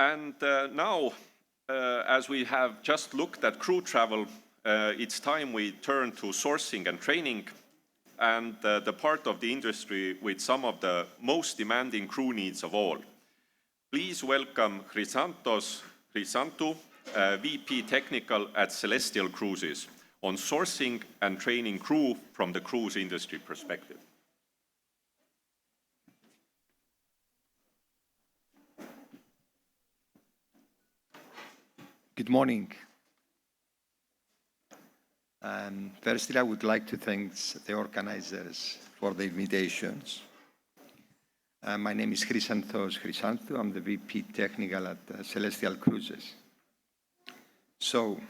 And now, as we have just looked at crew travel, it's time we turn to sourcing and training, and the part of the industry with some of the most demanding crew needs of all. Please welcome Chrysanthou, VP Technical at Celestyal Cruises, on sourcing and training crew from the cruise industry perspective. Good morning. Firstly, I would like to thank the organizers for the invitations. My name is Chrysanthou. I'm the VP Technical at Celestyal Cruises. So,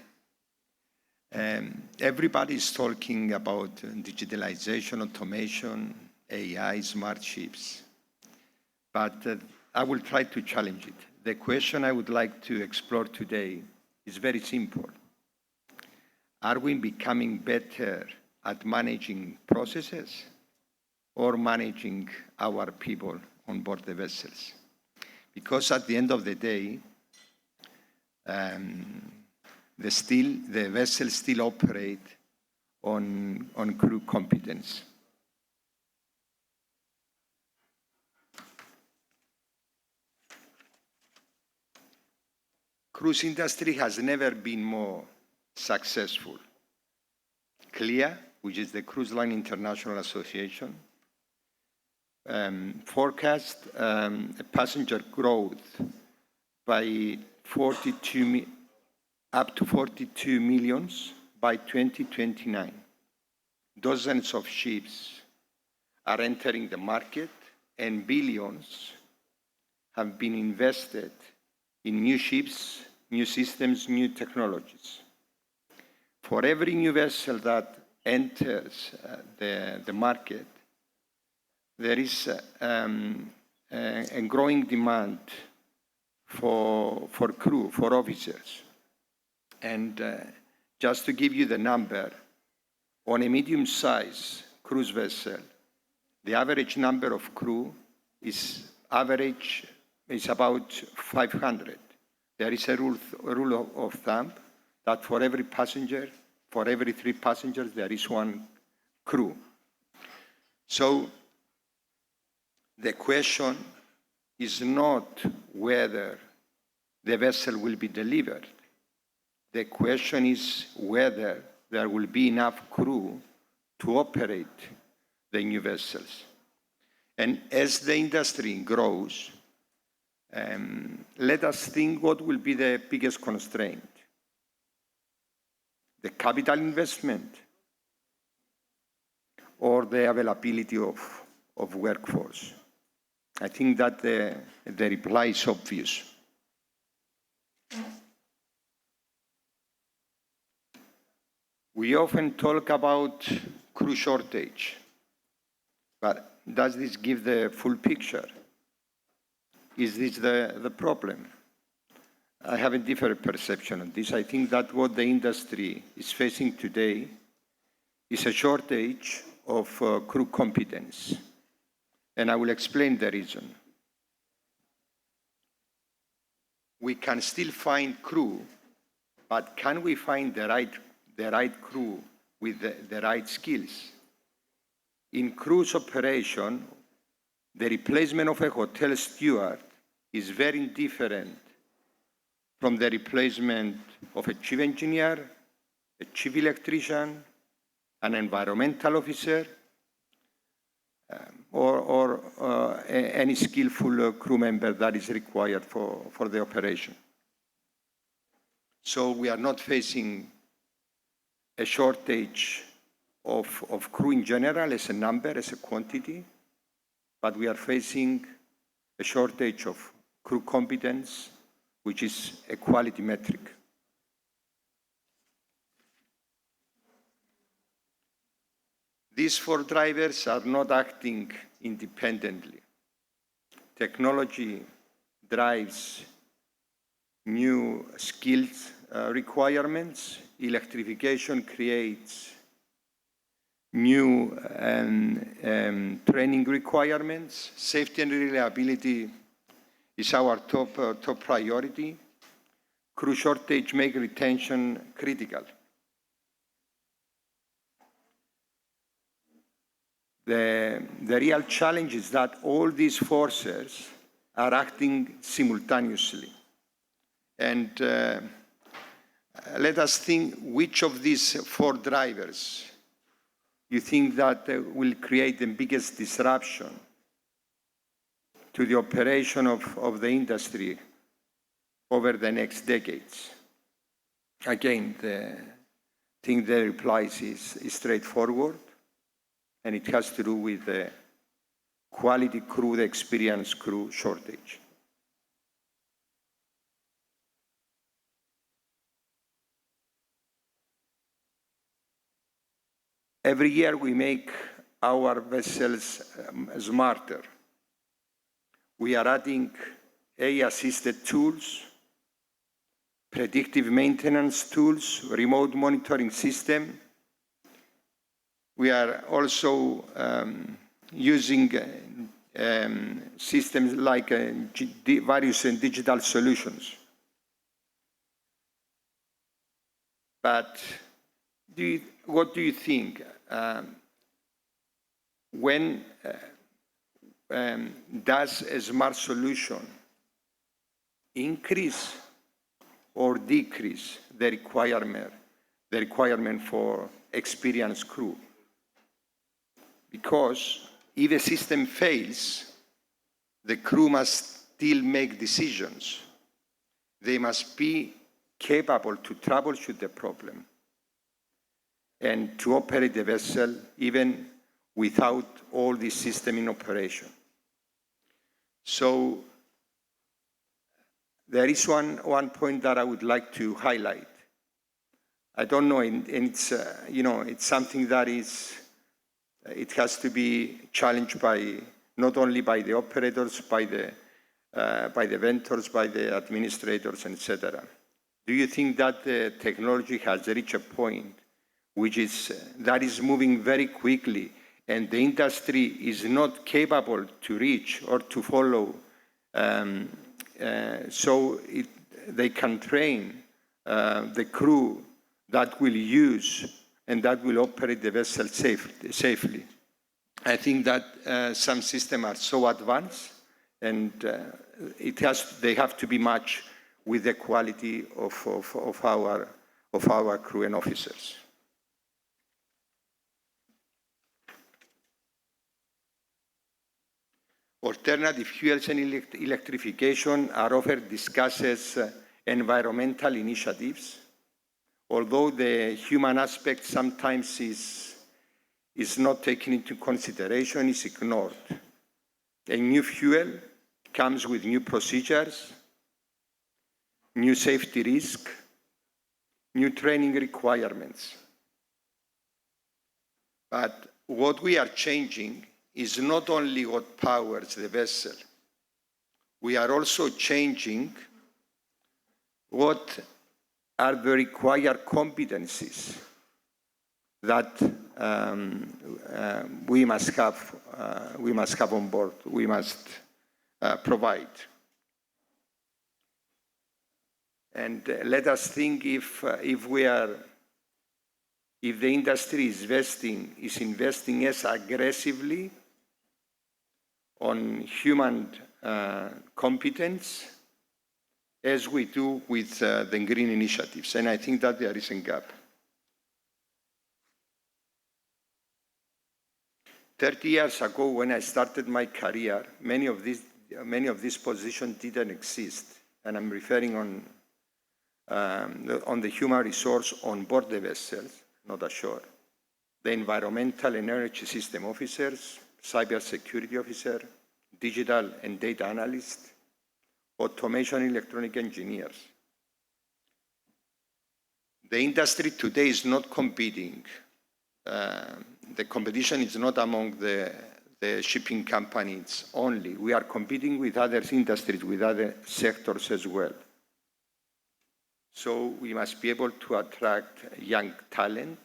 everybody is talking about digitalization, automation, AI, smart ships. But I will try to challenge it. The question I would like to explore today is very simple. Are we becoming better at managing processes or managing our people on board the vessels? Because at the end of the day, the vessels still operate on crew competence. Cruise industry has never been more successful. CLIA, which is the Cruise Line International Association, forecast a passenger growth by up to 42 millions by 2029. Dozens of ships are entering the market, and billions have been invested in new ships, new systems, new technologies. For every new vessel that enters the market, there is a growing demand for crew, for officers. And just to give you the number, on a medium-sized cruise vessel, the average number of crew is about 500. There is a rule of thumb that for every 3 passengers, there is 1 crew. So the question is not whether the vessel will be delivered. The question is whether there will be enough crew to operate the new vessels. And as the industry grows, let us think what will be the biggest constraint. The capital investment or the availability of workforce? I think that the reply is obvious. We often talk about crew shortage, but does this give the full picture? Is this the problem? I have a different perception of this. I think that what the industry is facing today is a shortage of crew competence. And I will explain the reason. We can still find crew, but can we find the right crew with the right skills? In cruise operation, the replacement of a hotel steward is very different from the replacement of a chief engineer, a chief electrician, an environmental officer, or any skillful crew member that is required for the operation. So we are not facing a shortage of crew in general as a number, as a quantity, but we are facing a shortage of crew competence, which is a quality metric. These 4 drivers are not acting independently. Technology drives new skills requirements. Electrification creates new training requirements. Safety and reliability is our top priority. Crew shortage make retention critical. The real challenge is that all these forces are acting simultaneously. And let us think which of these 4 drivers you think that will create the biggest disruption to the operation of the industry over the next decades. Again, I think the reply is straightforward, and it has to do with the quality crew, the experienced crew shortage. Every year we make our vessels smarter. We are adding AI-assisted tools, predictive maintenance tools, remote monitoring system. We are also using systems like various digital solutions. But what do you think? When does a smart solution increase or decrease the requirement for experienced crew? Because if a system fails, the crew must still make decisions. They must be capable to troubleshoot the problem and to operate the vessel even without all the system in operation. So there is one point that I would like to highlight. I don't know, and it's it's something that it has to be challenged by not only by the operators, by the vendors, by the administrators, etc. Do you think that the technology has reached a point that is moving very quickly, and the industry is not capable to reach or to follow, so they can train the crew that will use and that will operate the vessel safely? I think that some systems are so advanced, and they have to be matched with the quality of our crew and officers. Alternative fuels and electrification are often discussed as environmental initiatives, although the human aspect sometimes is not taken into consideration, is ignored. A new fuel comes with new procedures, new safety risks, new training requirements. But what we are changing is not only what powers the vessel. We are also changing what are the required competencies that we must have on board, we must provide. And let us think if the industry is investing as aggressively on human competence as we do with the green initiatives. And I think that there is a gap. 30 years ago, when I started my career, many of these positions didn't exist. And I'm referring on the human resource on board the vessels, not ashore. The environmental and energy system officers, cybersecurity officer, digital and data analyst, automation and electronic engineers. The industry today is not competing. The competition is not among the shipping companies only. We are competing with other industries, with other sectors as well. So we must be able to attract young talent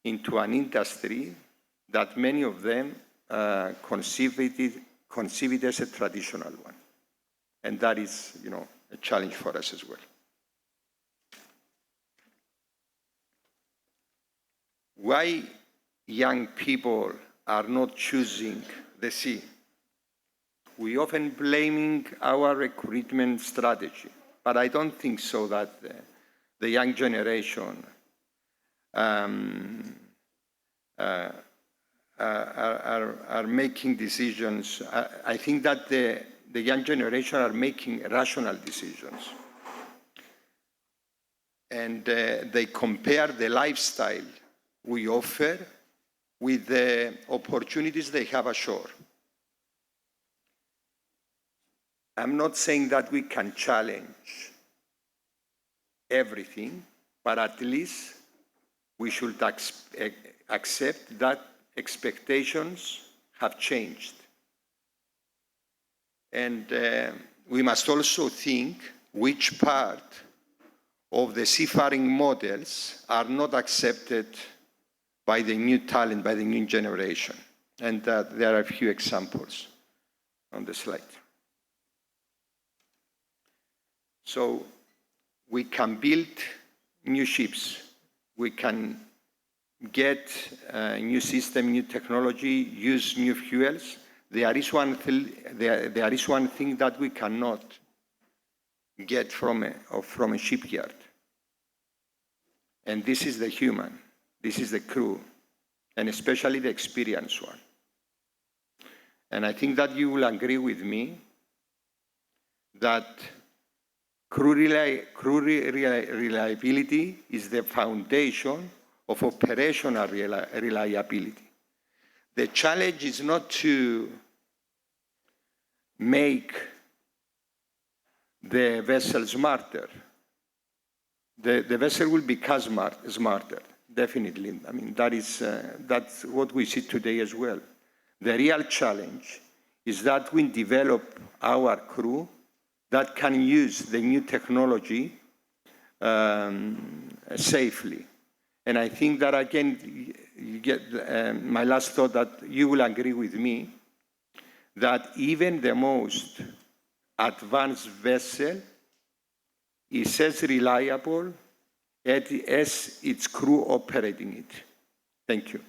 into an industry that many of them conceive it as a traditional one. And that is, a challenge for us as well. Why young people are not choosing the sea? We often blaming our recruitment strategy, but I don't think so that the young generation are making decisions. I think that the young generation are making rational decisions. And they compare the lifestyle we offer with the opportunities they have ashore. I'm not saying that we can challenge everything, but at least we should accept that expectations have changed. And we must also think which part of the seafaring models are not accepted by the new talent, by the new generation. And there are a few examples on the slide. So we can build new ships. We can get a new system, new technology, use new fuels. There is one thing that we cannot get from a shipyard. And this is the human. This is the crew, and especially the experienced one. And I think that you will agree with me that crew reliability is the foundation of operational reliability. The challenge is not to make the vessel smarter. The vessel will become smarter, definitely. I mean, that's what we see today as well. The real challenge is that we develop our crew that can use the new technology safely. And I think that, again, you get my last thought, that you will agree with me that even the most advanced vessel is as reliable as its crew operating it. Thank you.